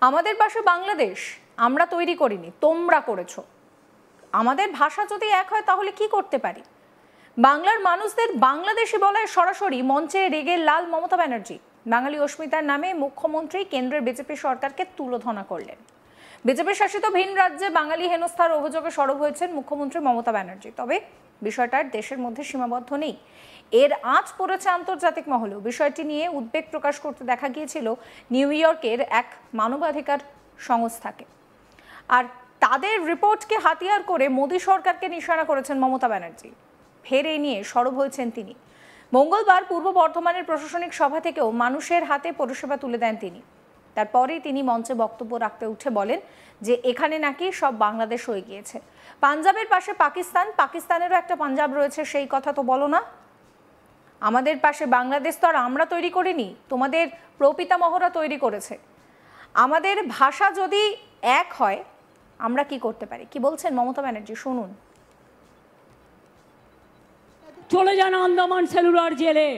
আমাদের পাশে বাংলাদেশ আমরা তৈরি করিনি, তোমরা করেছো। আমাদের ভাষা যদি এক হয় তাহলে কি করতে পারি? বাংলার মানুষদের বাংলাদেশি বলায় সরাসরি মঞ্চে রেগে লাল মমতা ব্যানার্জি। বাঙালি অস্মিতার নামে মুখ্যমন্ত্রী কেন্দ্রের বিজেপি সরকারকে তুলোধনা করলেন। বিজেপি শাসিত ভিন রাজ্যে বাঙালি হেনস্থার অভিযোগে সরব হয়েছেন মুখ্যমন্ত্রী মমতা ব্যানার্জি। তবে বিষয়টার দেশের মধ্যে সীমাবদ্ধ নেই, এর আঁচ পড়েছে আন্তর্জাতিক মহলেও। বিষয়টি নিয়ে উদ্বেগ প্রকাশ করতে দেখা গিয়েছিল নিউ ইয়র্কের এক মানবাধিকার সংস্থাকে, আর তাদের রিপোর্টকে হাতিয়ার করে মোদী সরকারকে নিশানা করেছেন মমতা ব্যানার্জি। ফের এই নিয়ে সরব হয়েছেন তিনি। মঙ্গলবার পূর্ব বর্ধমানের প্রশাসনিক সভা থেকেও মানুষের হাতে পরিষেবা তুলে দেন তিনি। তারপরেই তিনি মঞ্চে বক্তব্য রাখতে উঠে বলেন যে এখানে নাকি সব বাংলাদেশ হয়ে গিয়েছে, পাঞ্জাবের পাশে পাকিস্তান, পাকিস্তানেরও একটা পাঞ্জাব রয়েছে, সেই কথা তো বলো না। আমাদের পাশে বাংলাদেশ তো আর আমরা তৈরি করিনি, তোমাদের প্রপিতামহরা তৈরি করেছে। আমাদের ভাষা যদি এক হয় আমরা কি করতে পারি? কি বলছেন মমতা ব্যানার্জি, শুনুন। চলে যান আন্দামান সেলুলার জেলে,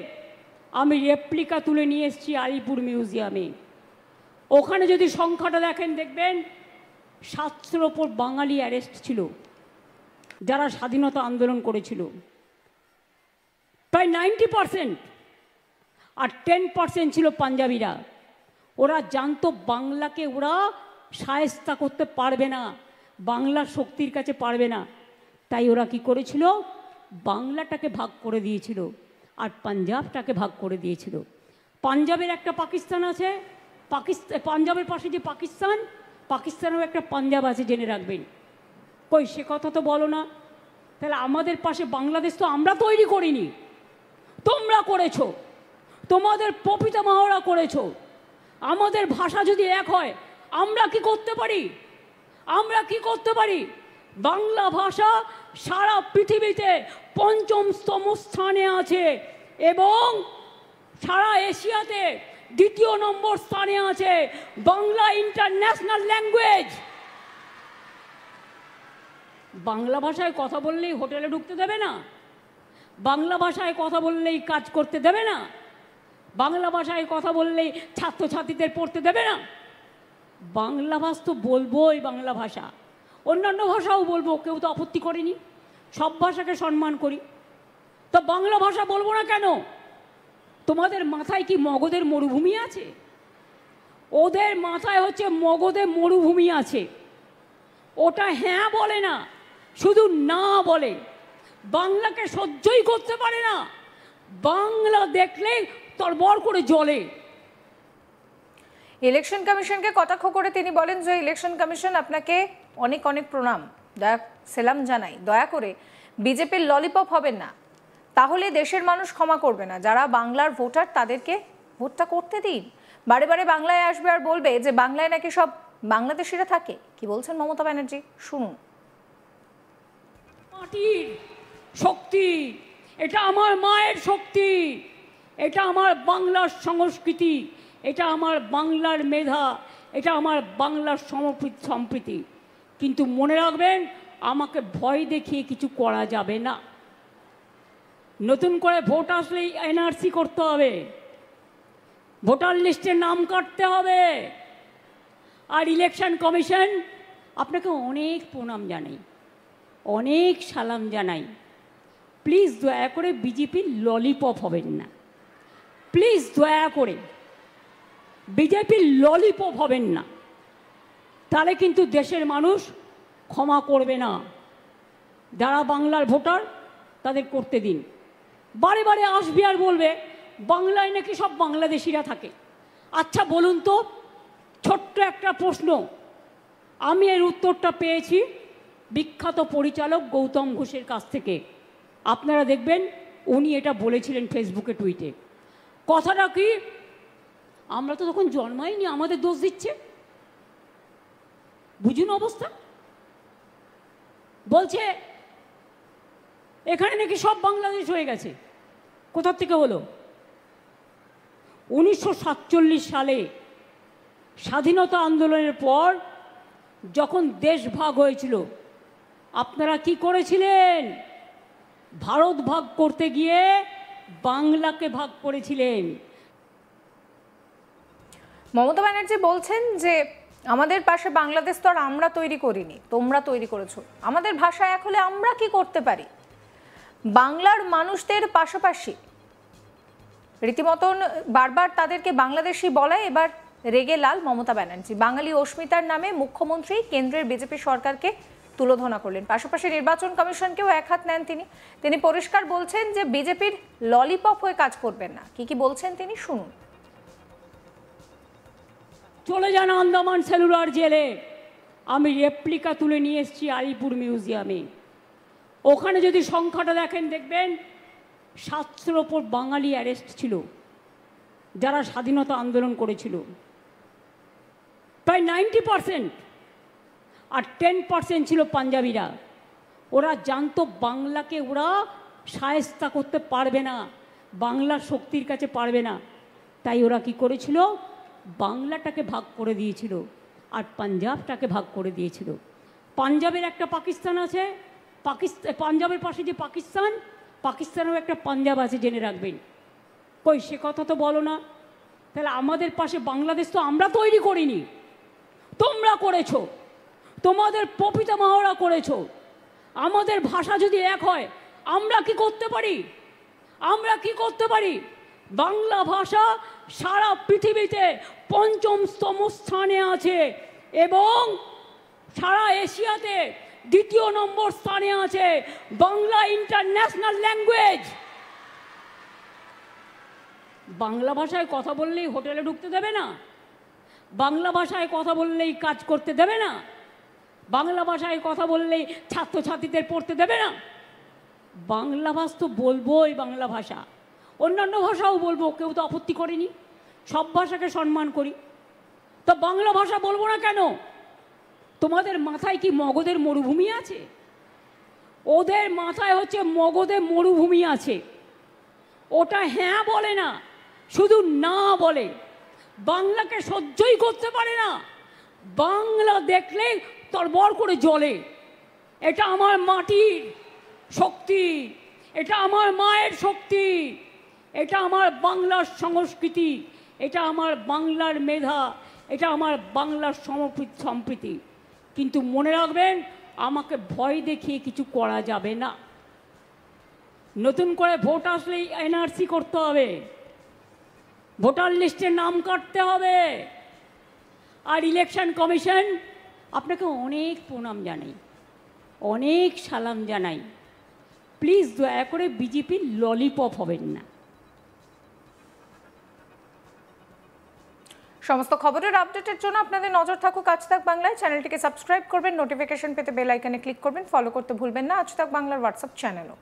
আমি রেপ্লিকা তুলে নিয়ে এসেছি আলিপুর মিউজিয়ামে। ওখানে যদি সংখ্যাটা দেখেন দেখবেন 700-র ওপর বাঙালি অ্যারেস্ট ছিল যারা স্বাধীনতা আন্দোলন করেছিল, প্রায় 90%। আর 10% ছিল পাঞ্জাবিরা। ওরা জানতো বাংলাকে ওরা শায়েস্তা করতে পারবে না, বাংলার শক্তির কাছে পারবে না, তাই ওরা কি করেছিল, বাংলাটাকে ভাগ করে দিয়েছিল আর পাঞ্জাবটাকে ভাগ করে দিয়েছিল। পাঞ্জাবের একটা পাকিস্তান আছে, পাঞ্জাবের পাশে যে পাকিস্তান, পাকিস্তানেও একটা পাঞ্জাব আছে, জেনে রাখবেন। কই সে কথা তো বলো না। তাহলে আমাদের পাশে বাংলাদেশ তো আমরা তৈরি করিনি, তোমরা করেছো, তোমাদের প্রপিতামহরা করেছো। আমাদের ভাষা যদি এক হয় আমরা কি করতে পারি? আমরা কি করতে পারি? বাংলা ভাষা সারা পৃথিবীতে 5ম স্থানে আছে এবং সারা এশিয়াতে 2 নম্বর স্থানে আছে। Bangla international language. বাংলা ভাষায় কথা বললেই হোটেলে ঢুকতে দেবে না, বাংলা ভাষায় কথা বললেই কাজ করতে দেবে না, বাংলা ভাষায় কথা বললেই ছাত্রছাত্রীদের পড়তে দেবে না। বাংলা ভাষা তো বলবোই, বাংলা ভাষা, অন্যান্য ভাষাও বলবো, কেউ তো আপত্তি করেনি, সব ভাষাকে সম্মান করি। তো বাংলা ভাষা বলবো না কেন? তোমাদের মাথায় কি মগধের মরুভূমি আছে? ওদের মাথায় হচ্ছে মগধে মরুভূমি আছে। ওটা হ্যাঁ বলে না, শুধু না বলে। বাংলাকে সহ্যই করতে পারে না, বাংলা দেখলে তরবর করে জ্বলে। ইলেকশন কমিশনকে কটাক্ষ করে তিনি বলেন যে ইলেকশন কমিশন আপনাকে অনেক অনেক প্রণাম, সেলাম জানাই, দয়া করে বিজেপির ললিপপ হবেন না, তাহলে দেশের মানুষ ক্ষমা করবে না। যারা বাংলার ভোটার তাদেরকে ভোটটা করতে দিন। বারে বারে বাংলায় আসবে আর বলবে যে বাংলায় নাকি সব বাংলাদেশিরা থাকে। কি বলছেন মমতা ব্যানার্জি, শুনুন। মাটির শক্তি, এটা আমার মায়ের শক্তি, এটা আমার বাংলার সংস্কৃতি, এটা আমার বাংলার মেধা, এটা আমার বাংলার সম্প্রীতি। কিন্তু মনে রাখবেন, আমাকে ভয় দেখিয়ে কিছু করা যাবে না। নতুন করে ভোট আসলেই এনআরসি করতে হবে, ভোটার লিস্টে নাম কাটতে হবে। আর ইলেকশন কমিশন আপনাকে অনেক প্রণাম জানাই, অনেক সালাম জানাই। প্লিজ দয়া করে বিজেপির ললিপপ হবেন না, প্লিজ দয়া করে বিজেপির ললিপপ হবেন না, তাহলে কিন্তু দেশের মানুষ ক্ষমা করবে না। যারা বাংলার ভোটার তাদের করতে দিন। বারে বারে আসবে আর বলবে বাংলায় নাকি সব বাংলাদেশিরা থাকে। আচ্ছা বলুন তো, ছোট্ট একটা প্রশ্ন, আমি এর উত্তরটা পেয়েছি বিখ্যাত পরিচালক গৌতম ঘোষের কাছ থেকে। আপনারা দেখবেন উনি এটা বলেছিলেন ফেসবুকে, টুইটে। কথাটা কি, আমরা তো তখন জন্মাইনি, আমাদের দোষ দিচ্ছে। বুঝুন অবস্থা। বলছে এখানে নাকি সব বাংলাদেশ হয়ে গেছে। কোথা থেকে হলো? 1947 সালে স্বাধীনতা আন্দোলনের পর যখন দেশ ভাগ হয়েছিল, আপনারা কি করেছিলেন? ভারত ভাগ করতে গিয়ে বাংলাকে ভাগ করেছিলেন। মমতা ব্যানার্জি বলছেন যে আমাদের পাশে বাংলাদেশ তো আর আমরা তৈরি করিনি, তোমরা তৈরি করেছো। আমাদের ভাষা এক হলে আমরা কি করতে পারি? বাংলার মানুষদের পাশাপাশি রীতিমতন বারবার তাদেরকে বাংলাদেশি বলায় এবার রেগে লাল মমতা ব্যানার্জি। বাঙালি অস্মিতার নামে মুখ্যমন্ত্রী কেন্দ্রের বিজেপি সরকারকে তুলোধনা করলেন। পাশাপাশি নির্বাচন কমিশনকেও একহাত নেন তিনি পরিষ্কার বলছেন যে বিজেপির ললিপপ হয়ে কাজ করবেন না। কি বলছেন তিনি, শুনুন। চলে যান আন্দামান সেলুলার জেলে। আমি রেপ্লিকা তুলে নিয়ে এসেছি আলিপুর মিউজিয়ামে। ওখানে যদি সংখ্যাটা দেখেন দেখবেন 700-র ওপর বাঙালি অ্যারেস্ট ছিল যারা স্বাধীনতা আন্দোলন করেছিল, প্রায় 90%। আর 10% ছিল পাঞ্জাবিরা। ওরা জানতো বাংলাকে ওরা শায়েস্তা করতে পারবে না, বাংলার শক্তির কাছে পারবে না, তাই ওরা কি করেছিল, বাংলাটাকে ভাগ করে দিয়েছিল আর পাঞ্জাবটাকে ভাগ করে দিয়েছিল। পাঞ্জাবের একটা পাকিস্তান আছে, পাঞ্জাবের পাশে যে পাকিস্তানেও একটা পাঞ্জাব আছে, জেনে রাখবেন। কই সে কথা তো বলো না। তাহলে আমাদের পাশে বাংলাদেশ তো আমরা তৈরি করিনি, তোমরা করেছো, তোমাদের প্রপিতামহরা করেছো। আমাদের ভাষা যদি এক হয় আমরা কি করতে পারি? বাংলা ভাষা সারা পৃথিবীতে 5ম স্থানে আছে এবং সারা এশিয়াতে 2 নম্বর স্থানে আছে। Bangla international language. বাংলা ভাষায় কথা বললেই হোটেলে ঢুকতে দেবে না, বাংলা ভাষায় কথা বললেই কাজ করতে দেবে না, বাংলা ভাষায় কথা বললেই ছাত্রছাত্রীদের পড়তে দেবে না। বাংলা ভাষা তো বলবোই, বাংলা ভাষা, অন্যান্য ভাষাও বলবো, কেউ তো আপত্তি করেনি, সব ভাষাকে সম্মান করি। তো বাংলা ভাষা বলবো না কেন? তোমাদের মাথায় কি মগধের মরুভূমি আছে? ওদের মাথায় হচ্ছে মগধের মরুভূমি আছে। ওটা হ্যাঁ বলে না, শুধু না বলে। বাংলাকে সহ্যই করতে পারে না, বাংলা দেখলে তরবর করে জ্বলে। এটা আমার মাটির শক্তি, এটা আমার মায়ের শক্তি, এটা আমার বাংলার সংস্কৃতি, এটা আমার বাংলার মেধা, এটা আমার বাংলার সম্প্রীতি। কিন্তু মনে রাখবেন, আমাকে ভয় দেখিয়ে কিছু করা যাবে না। নতুন করে ভোট আসলেই এনআরসি করতে হবে, ভোটার লিস্টে নাম কাটতে হবে। আর ইলেকশন কমিশন আপনাকে অনেক প্রণাম জানাই, অনেক সালাম জানাই। প্লিজ দয়া করে বিজেপির ললিপপ হবেন না। সমস্ত খবরের আপডেটের জন্য আপনাদের নজর থাকুক আজ তাক বাংলায়। চ্যানেলটিকে সাবস্ক্রাইব করবেন, নোটিফিকেশন পেতে বেল আইকনে ক্লিক করবেন, ফলো করতে ভুলবেন না আজ তাক বাংলার হোয়াটসঅ্যাপ চ্যানেলও।